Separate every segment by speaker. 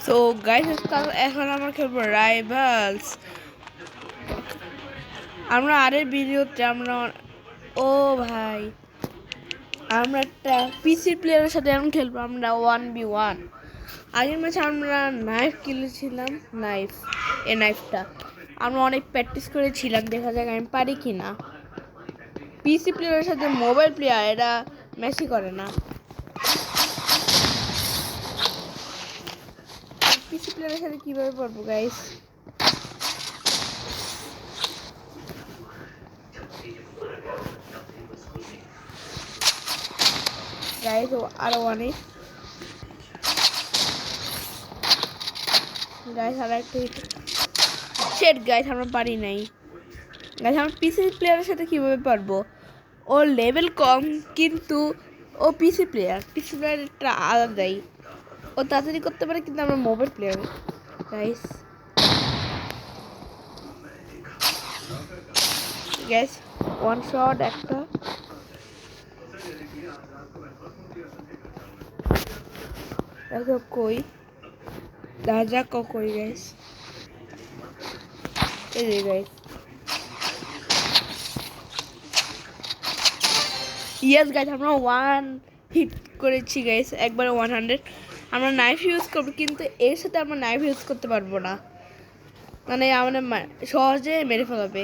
Speaker 1: So guys এখন আমরা খেলবো রাইভালস। আমরা আরের ভিডিওতে ও ভাই আমরা একটা পিসি প্লেয়ারের সাথে এখন খেলবো আমরা 1v1। আগের ম্যাচে আমরা নাইফ কিনেছিলাম, নাইফটা আমরা অনেক প্র্যাকটিস করেছিলাম, দেখা যাক আমি পারি কি না। পিসি প্লেয়ারের সাথে মোবাইল প্লেয়ার এরা ম্যাচই করে না। পিসি প্লেয়ারের সাথে কিভাবে পারবো গাইস? গাইস আরো অনেক গাইস আর একটা শেট গাইস আমরা পারি নাই। গাইস আমরা পিসি প্লেয়ারের সাথে কিভাবে পারবো? ওর লেভেল কম কিন্তু ও পিসি প্লেয়ারটা আলাদাই, ও তাড়াতাড়ি করতে পারে কিন্তু আমরা mobile player. Guys guys one shot একটা কই রাজা কই গাইস, এই যে গাইস ইয়েস গাইস আমরা 1 হিট করেছি গাইস, একবারে 100। আমরা নাইফ ইউজ করবো কিন্তু এর সাথে আমরা নাইফ ইউজ করতে পারবো না, মানে আমাদের সহজে মেরে ফেলাবে।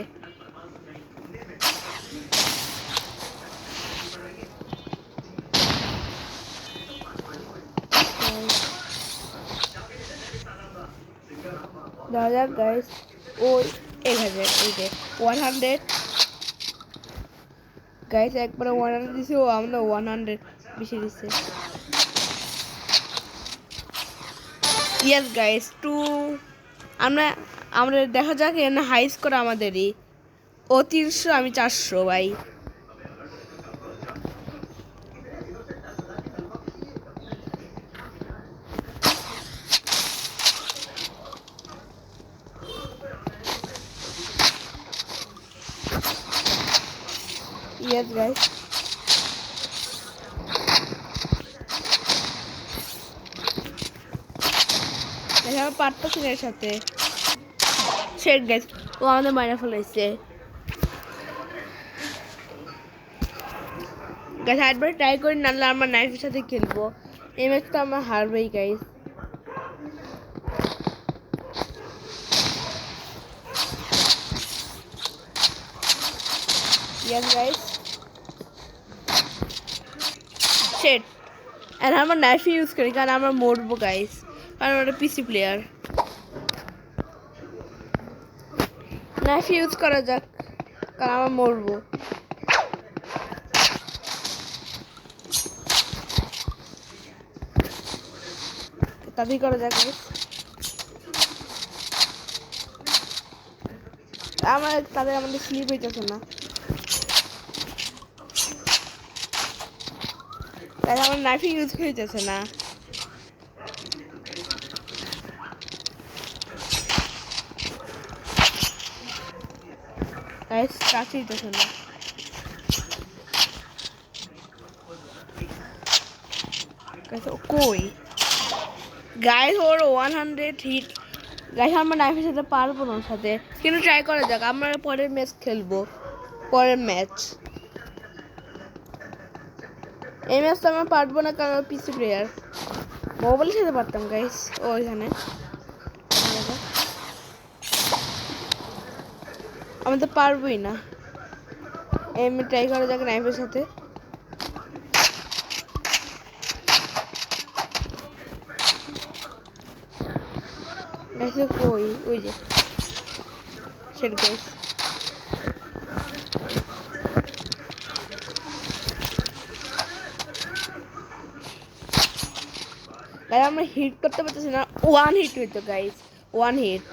Speaker 1: দেখা যাক গাইস ওই 1000 এই যে 100 গাইস একবারে 100 দিছে, ও আমরা 100 বেশি দিছে। ইয়েস গাইস 2 আমরা দেখা যাক এখানে হাই স্কোর আমাদেরই, ও 300 আমি 400 ভাই। ইয়েস গাইস দেখা পারতেছি এর সাথে শেট গাইস, ও আমাদের মাইনা ফেলাইছে। গাইস একবার ট্রাই করি, নাহলে আমরা নাইফের সাথে খেলবো। এই ম্যাচটা আমরা হারবেই গাইস। ইয়েস গাইস শেট, আর আমরা নাইফ ইউজ করি কারণ আমরা মরবো গাইস, কারণ ওটা পিসি প্লেয়ার। নাইফ ইউজ করা যাক কারণ আমরা মরবো। তাড়াতাড়ি করা যাক গাইস, আমাদের স্লিপ হইতেছে না, তাই আমার নাইফ ইউজ হইতেছে না। গাইস কাছে হইতেছে না। কই গাইস ওর 100 হিট গাইস, আমরা নাইফের সাথে পারবো না ওর সাথে, কিন্তু ট্রাই করা যাক। আমরা পরের ম্যাচ খেলবো, পরের ম্যাচ। এই ম্যাচ তো আমরা পারবো না কারণ পিসি প্লেয়ার, মোবাইলের সাথে পারতাম গাইস। ওইখানে আমরা তো পারবোই না, এমনি ট্রাই করা যাক নাইফের সাথে। কই ওই যে সেট গাইস, আমরা হিট করতে পারতেছি না। 1 হিট হইতো গাইস, 1 হিট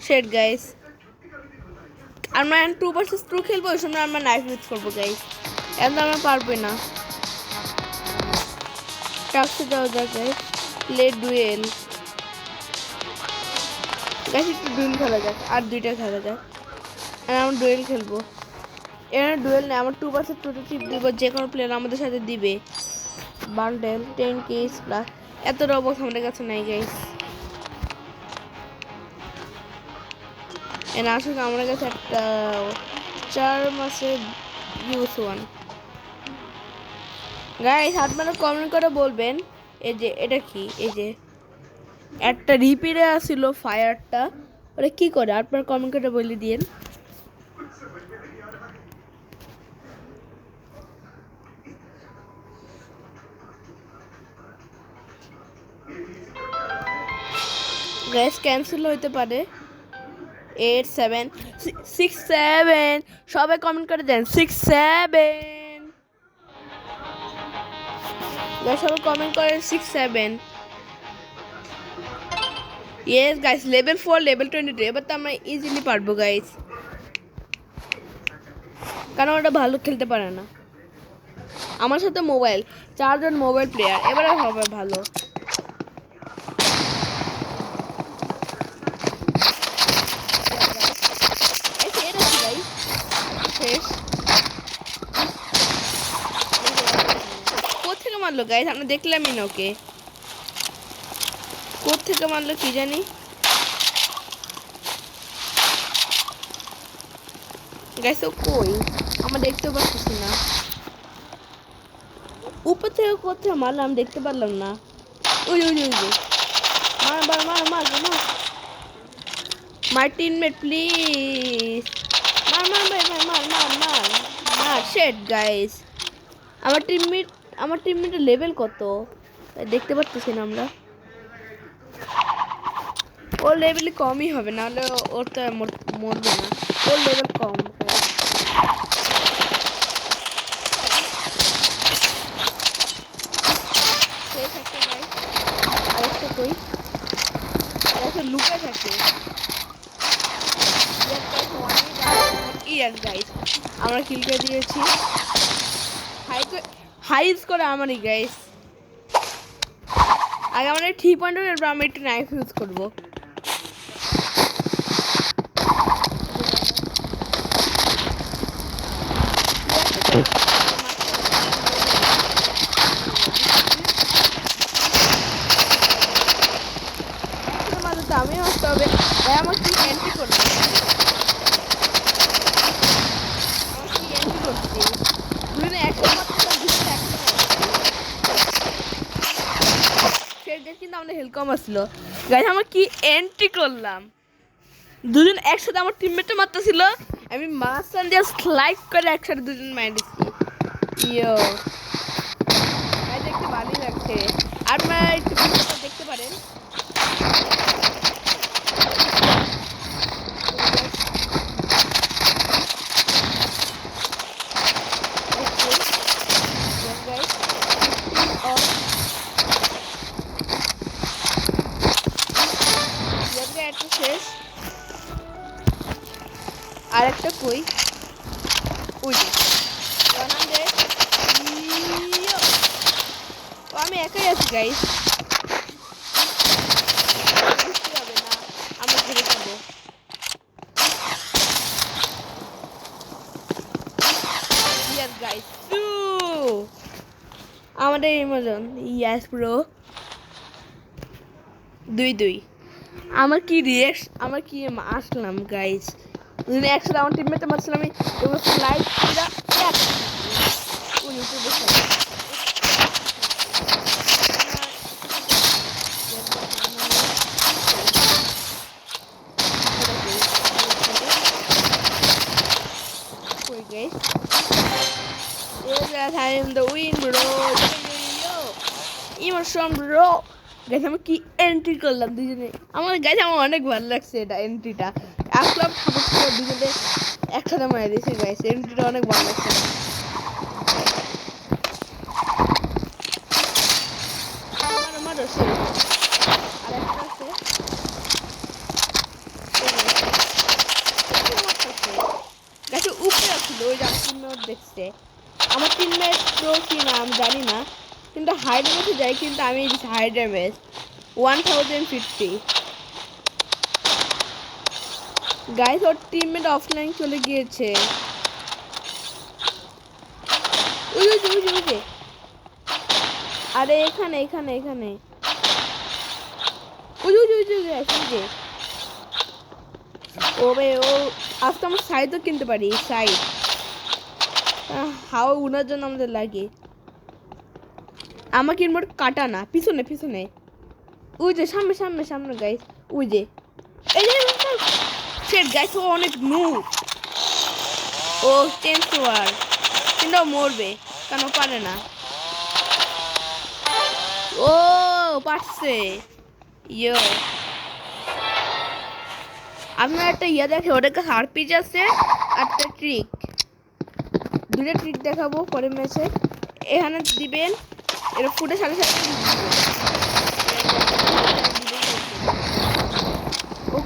Speaker 1: শেট গাইস। আমরা 2 ভার্সেস 2 খেলবো, ওই সময় আমরা নাইফ ইউজ করবো গাইস, এখন আমরা পারবোই না। টাক্সে যাওয়া যাক গাইস, প্লে ডুয়েল গাইস, একটু ডুয়েল খেলা যাক, আর 2টা খেলা যাক। আমরা ডুয়েল খেলবো, এখানে ডুয়েল নেই, আমার 2 ভার্সেস 2 টিপ দিব, যে কোনো প্লেয়ার আমাদের সাথে দিবে। বান্ডেল 10 কেস প্লাস এত রবক্স আমাদের কাছে নাই গাইস এন্ড আসলে আমার কাছে একটা 4 মাসের ইউজ ওয়ান গাইস আপনারা কমেন্ট করে বলবেন এই যে এটা কি এই যে একটা রিপিটে আসছিল ফায়ারটা ওটা কি করে আপনারা কমেন্ট করে বলে দিন গাইস ক্যান্সেল হইতে পারে 8 7 6 7 সবাই কমেন্ট করে দেন 6 7 গাইস সবাই কমেন্ট করেন 6 7 ইয়েস গাইস লেভেল 4 লেভেল 22 এবার তো আমরা ইজিলি পারবো গাইস কারণ ওটা ভালো খেলতে পারে না আমার সাথে মোবাইল 4 জন মোবাইল প্লেয়ার এবারে হবে ভালো কোথেকে মারলো গাইস আমরা দেখলামই না ওকে কোথেকে মারলো কি জানি গাইস ও কই আমরা দেখতেও পাচ্ছি না উপর থেকে কোথায় মারলাম দেখতে পারলাম না ওই ওই ওই মার মার মার মার মার মাই টিমমেট প্লিজ মার মার ভাই ভাই মার মার মার মার শেট গাইস আমার টিমমেটের লেভেল কত দেখতে পাচ্ছি না আমরা ওর লেভেল কমই হবে না হলে ওর তো মরবে না ওর লেভেল কম আরেকটা কই আরেকটা লুকে থাকে ইয়ার গাইস আমরা কিল করে দিয়েছি হাই স্কোর আমারই গাইস আগে আমরা 3 পয়েন্টের এরপর আমরা একটু নাইফ ইউজ করবো আমি আসতে হবে ভাই আমার কি এন্ট্রি করতে কিন্তু আমাদের হেল্প কম আসলো গাইস আমার কি এন্ট্রি করলাম দুজন একসাথে আমার টিমমেটটা মারতেছিল আমি মাঝখান দিয়ে স্লাইড করে একসাথে দুজন মারিছি ইয়ো দেখতে ভালোই লাগছে আপনারা একটু দেখতে পারেন শেষ আরেকটা কই ওই যে আমি একাই আছি গাইস হবে না আমরা ঘুরে যাবো গাইস আমাদের ইমোজন ইয়াস ব্রো 2-2 আমার কি আসলাম গাইস যদি একসাথে আমার টিমমেটে মারছিলাম আমি এবার স্লাইড করে ওই ইউটিউবে I'm the win bro emotion bro guys আমি কি এন্ট্রি করলাম দুজনে আমার গাইস আমার অনেক ভালো লাগছে এটা এন্ট্রিটা আসলাম সাপোর্ট দুজনে একসাথে মারা দিয়েছে গাইস এন্ট্রিটা অনেক ভালো লাগছে আমার আছে আরেকটা আছে গাইস উপরে ছিল ওই জায়গায় দেখতে আমার টিমমেট প্রো কি না আমি জানি না কিন্তু হাই ড্যামেজে যাই কিন্তু আমি হাই ড্যামেজ 1050 গাইস ওর টিমমেট অফলাইন চলে গিয়েছে ওই আরে এখানে এখানে এখানে ওই ওই ওই ওই guys, ওই যে ও ভাই ও আজকে আমরা সাইডও কিনতে পারি সাইড হাওয়া উনার জন্য আমাদের লাগে আমাকে কিনবো কাটা না পিছনে পিছনে ওই যে সামনে সামনে সামনে গাইস ওই যে এই যে সেট গাইস ও অনেক নু ও টেন্স ওয়ার কিন্তু ও মরবে কেন পারে না ও পারছে ইয়ো আপনার একটা ইয়ে দেখে ওটার কাছে আরপিজি আছে আর একটা ট্রিক দুটো ট্রিক দেখাবো পরে ম্যাচে এখানে দিবেন এটা ফুটে সাথে সাথে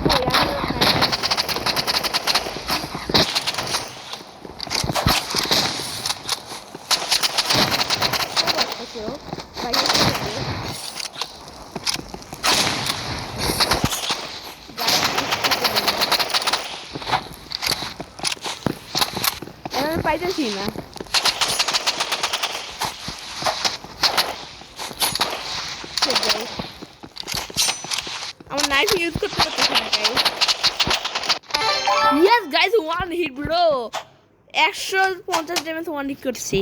Speaker 1: ওকে পাইতেছি না আমার নাইফ ইউজ করতে পারতেছি না guys yes guys one hit bro 150 damage one hit করছি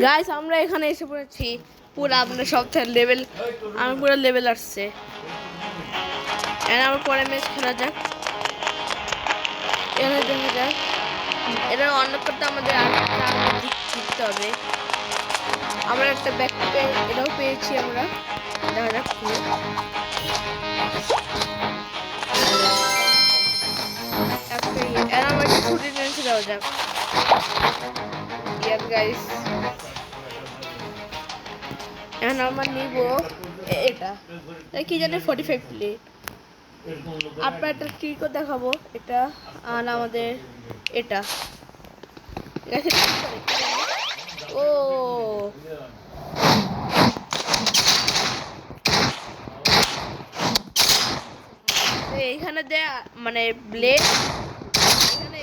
Speaker 1: গাইস আমরা এখানে এসে পড়েছি পুরো আপনার সবথেকে লেভেল আমি পুরো লেভেল আসছে এখানে আমার পরে ম্যাচ খেলা যাক এখানে দেখা যাক এটা অন্য করতে আমাদের জিততে হবে আমরা একটা ব্যাক এটাও পেয়েছি আমরা দেখা যাক এরা আমার ছুটি নিয়েছে দেওয়া যাক ইয়ার গাইস এখন আমরা নিব এটা কি জানে 45 প্লেট আপনার একটা ট্রিকও দেখাবো এটা আর আমাদের এটা ও এইখানে দে মানে ব্লেড এখানে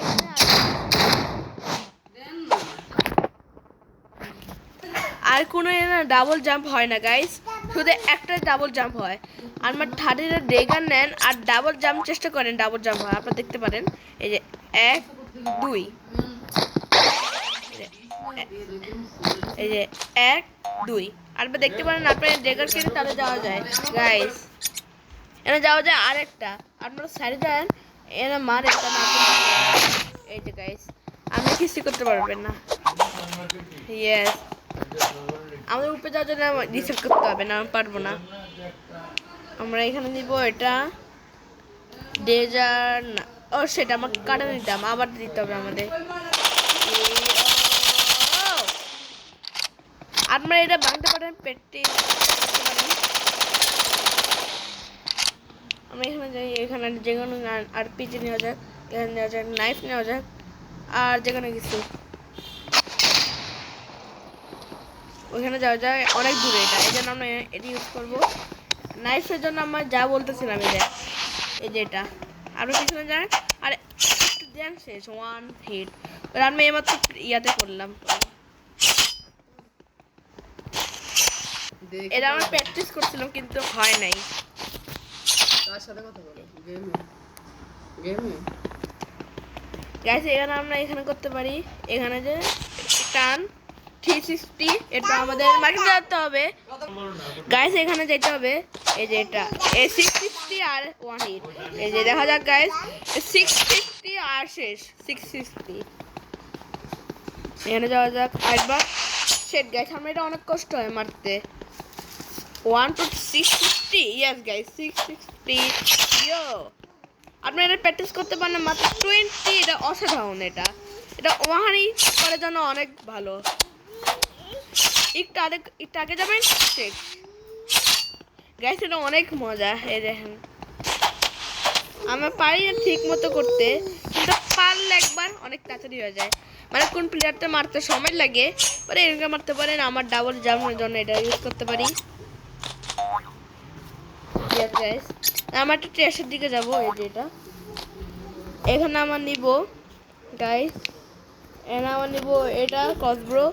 Speaker 1: আর কোনো ডাবল জাম্প হয় না গাইস শুধু একটা ডাবল জাম্প হয় আর আমার থার্ডের ড্রেগার নেন আর ডাবল জাম্প চেষ্টা করেন ডাবল জাম্প হয় আপনারা দেখতে পারেন এই যে 1 2 এই যে 1 2 আর দেখতে পারেন আপনারা ড্রেগার কিনে তাহলে যাওয়া যায় গাইস এখানে যাওয়া যায় আরেকটা আপনারা সাইডে যান এরা মার একটা না এই যে গাইস আপনি কিছু করতে পারবেন না ইয়েস আমাদের উপরে যাওয়ার জন্য রিসেট করতে হবে না আমি পারবো না আমরা এখানে নিব এটা ডেজার না ও সেটা আমার কাটা নিতাম আবার দিতে হবে আমাদের আপনারা এটা ভাঙতে পারেন পেটে আমরা এখানে যাই এখানে যেখানে আরপিজি নেওয়া যাক এখানে নেওয়া যাক নাইফ নেওয়া যাক আর যেখানে কিছু ওখানে যাওয়া যায় অনেক দূরে এটা এই জন্য আমরা এটি ইউজ করবো নাইফের জন্য আমরা যা বলতেছিলাম এই যে এটা আরও পিছনে যান আর একটু দেন শেষ ওয়ান হিট আমি এইমাত্র ইয়াতে করলাম এটা আমরা প্র্যাকটিস করছিলাম কিন্তু হয় নাই গাইস এখানে আমরা এখানে করতে পারি এখানে যে টান 360 এটা আমাদের মার্কেটে যেতে হবে গাইস এখানে যেতে হবে এই যে এটা 660 আর 1 হিট এই যে দেখা যাক গাইস 650 আর শেষ 660 এখানে যাওয়া যাক একবার সেট গাইস আমরা এটা অনেক কষ্ট হয় মারতে 1 to 660 ইয়েস গাইস 660 ইয়ো আপনারা এটা প্র্যাকটিস করতে পারেন মাত্র 20 এটা অসাধারণ এটা ওয়াহানি করার জন্য অনেক ভালো একটু আগে যাবেন ঠিক গাইস এটা অনেক মজা এই দেখেন আমরা পারি না ঠিক মতো করতে কিন্তু পারলে একবার অনেক তাড়াতাড়ি হয়ে যায় মানে কোন প্লেয়ারটা মারতে সময় লাগে পরে এরকম মারতে পারেন আমার ডাবল জাম্পের জন্য এটা ইউজ করতে পারি গাইস আমরা একটা ট্রেসের দিকে যাব এই যে এটা এখানে আমরা নিব গাইস এখানে আমরা নিব এটা কসব্রো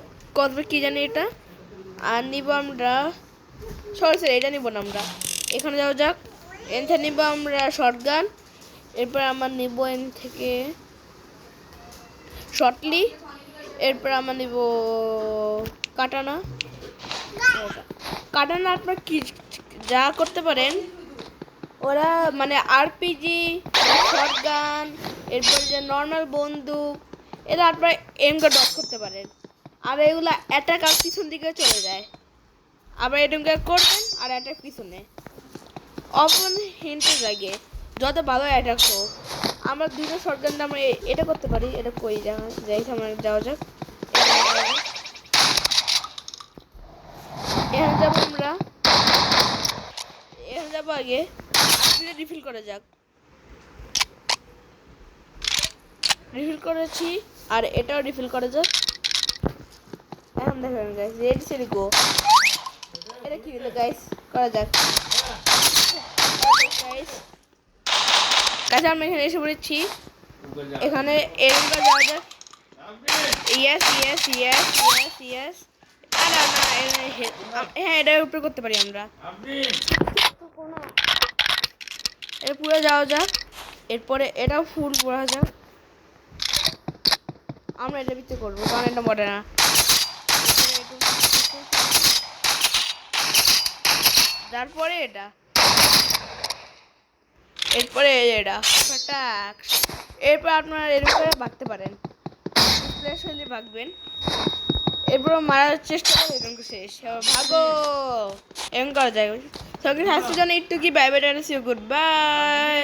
Speaker 1: কি জানি এটা, আর নিব আমরা সরি এটা নিব না আমরা। এখানে যাওয়া যাক, এন থেকে নিব আমরা শর্টগান, এরপর আমরা নিব এন থেকে শর্টলি, এরপর আমরা নিব কাটানা। কাটানা আপনার কি যা করতে পারেন, ওরা মানে আরপিজি, শটগান, এরপর যে নর্মাল বন্দুক, এরা আপনার এম করে ড্রপ করতে পারেন। আর এগুলো অ্যাটাক আর পিছন দিকে চলে যায়, আবার এরকম করবেন আর অ্যাটাক পিছনে অপন হিন্টে লাগে যত ভালো অ্যাটাক হোক। আমরা দুটো শটগানটা আমরা এটা করতে পারি। এটা কই যাই আমরা যাওয়া যাক, এখানে যাবো আমরা, এখানে যাবো আগে রিফিল করা যাক। রিফিল করেছি আর এটাও রিফিল করা যাক। এখন দেখেন গাইস, রেডি সেরি গো। এটা কি হলো গাইস, করা যাক গাইস। কাছে আমরা এখানে এসে পড়েছি, এখানে এরকম করে যাওয়া যাক। Yes yes yes yes yes. না না হ্যাঁ এটার উপরে করতে পারি আমরা, এটা পুরো যাওয়া যাক। এরপরে এটাও ফুল করা যাক। আমরা এটা ভিতরে করবো কারণ এটা মরে না। তারপরে এটা, এরপরে এটা এরপর আপনারা এরকম করে ভাগতে পারেন, শৈলী ভাগবেন, এরপর মারার চেষ্টা করে এরকম শেষ ভাগো এরকম করা যায়। সবাইকে স্বাস্থ্যের জন্য একটু কি বাই বাই, গুড বাই।